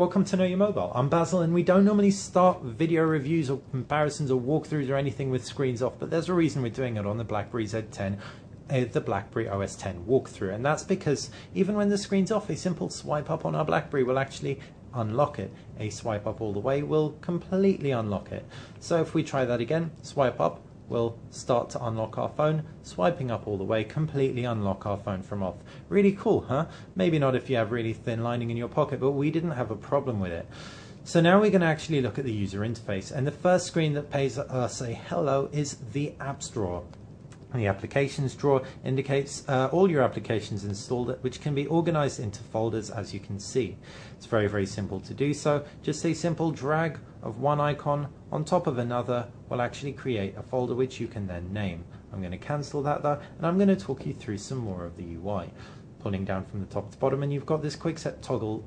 Welcome to Know Your Mobile. I'm Basil, and we don't normally start video reviews or comparisons or walkthroughs or anything with screens off, but there's a reason we're doing it on the BlackBerry Z10, the BlackBerry OS X walkthrough, and that's because even when the screen's off, a simple swipe up on our BlackBerry will actually unlock it. A swipe up all the way will completely unlock it. So if we try that again, swipe up, we'll start to unlock our phone, swiping up all the way, completely unlock our phone from off. Really cool, huh? Maybe not if you have really thin lining in your pocket, but we didn't have a problem with it. So now we're going to actually look at the user interface, and the first screen that pays us a hello is the apps drawer. The applications drawer indicates all your applications installed, which can be organized into folders, as you can see. It's very, very simple to do so. Just a simple drag of one icon on top of another will actually create a folder which you can then name. I'm going to cancel that though, and I'm going to talk you through some more of the UI. Pulling down from the top to bottom, and you've got this quick set toggle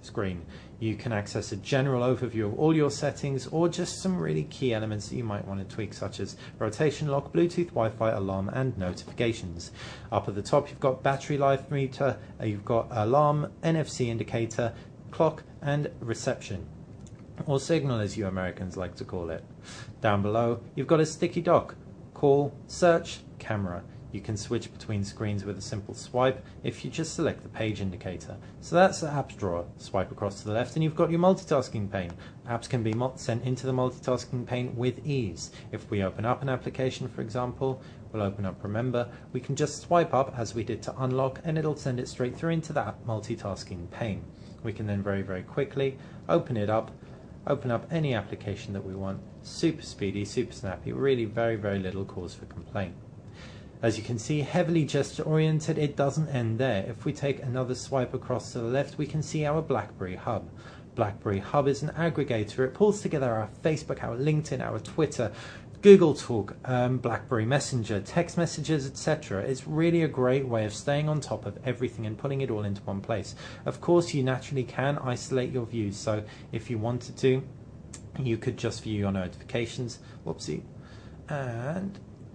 screen. You can access a general overview of all your settings, or just some really key elements that you might want to tweak, such as rotation lock, Bluetooth, Wi-Fi, alarm, and notifications. Up at the top, you've got battery life meter, you've got alarm, NFC indicator, clock, and reception, or signal as you Americans like to call it. Down below, you've got a sticky dock, call, search, camera. You can switch between screens with a simple swipe if you just select the page indicator. So that's the apps drawer. Swipe across to the left and you've got your multitasking pane. Apps can be sent into the multitasking pane with ease. If we open up an application, for example, we'll open up Remember, we can just swipe up as we did to unlock, and it'll send it straight through into that multitasking pane. We can then very, very quickly open it up, open up any application that we want. Super speedy, super snappy, really very, very little cause for complaint. As you can see, heavily gesture oriented, it doesn't end there. If we take another swipe across to the left, we can see our BlackBerry Hub. BlackBerry Hub is an aggregator. It pulls together our Facebook, our LinkedIn, our Twitter, Google Talk, BlackBerry Messenger, text messages, etc. It's really a great way of staying on top of everything and putting it all into one place. Of course, you naturally can isolate your views, so if you wanted to, you could just view your notifications, whoopsie,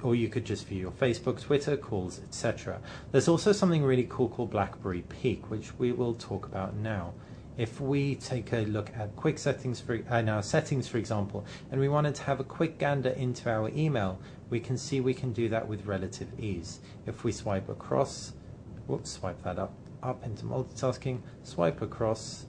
or you could just view your Facebook, Twitter, calls, etc. There's also something really cool called BlackBerry Peek, which we will talk about now. If we take a look at quick settings for our settings, for example, and we wanted to have a quick gander into our email, we can see we can do that with relative ease. If we swipe across, whoops, swipe that up into multitasking, swipe across,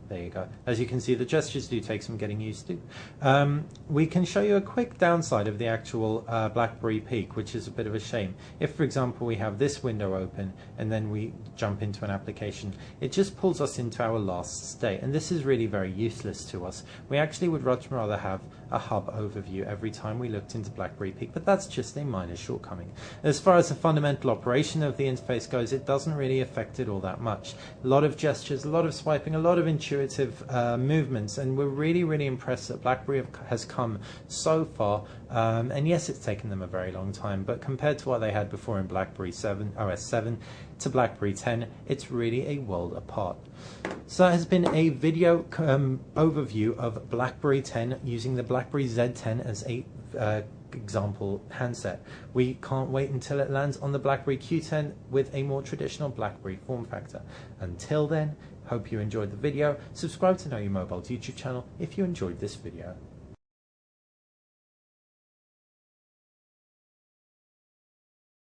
there you go. As you can see, the gestures do take some getting used to. We can show you a quick downside of the actual BlackBerry Peek, which is a bit of a shame. If, for example, we have this window open and then we jump into an application, it just pulls us into our last state, and this is really very useless to us. We actually would much rather have a hub overview every time we looked into BlackBerry Peek, but that's just a minor shortcoming. As far as the fundamental operation of the interface goes, it doesn't really affect it all that much. A lot of gestures, a lot of swiping, a lot of intuitive movements, and we're really, really impressed that BlackBerry has come so far. And yes, it's taken them a very long time, but compared to what they had before in BlackBerry 7, OS 7 to BlackBerry 10, it's really a world apart. So that has been a video overview of BlackBerry 10 using the BlackBerry Z10 as a example handset. We can't wait until it lands on the BlackBerry Q10 with a more traditional BlackBerry form factor. Until then, hope you enjoyed the video. Subscribe to Know Your Mobile's YouTube channel if you enjoyed this video.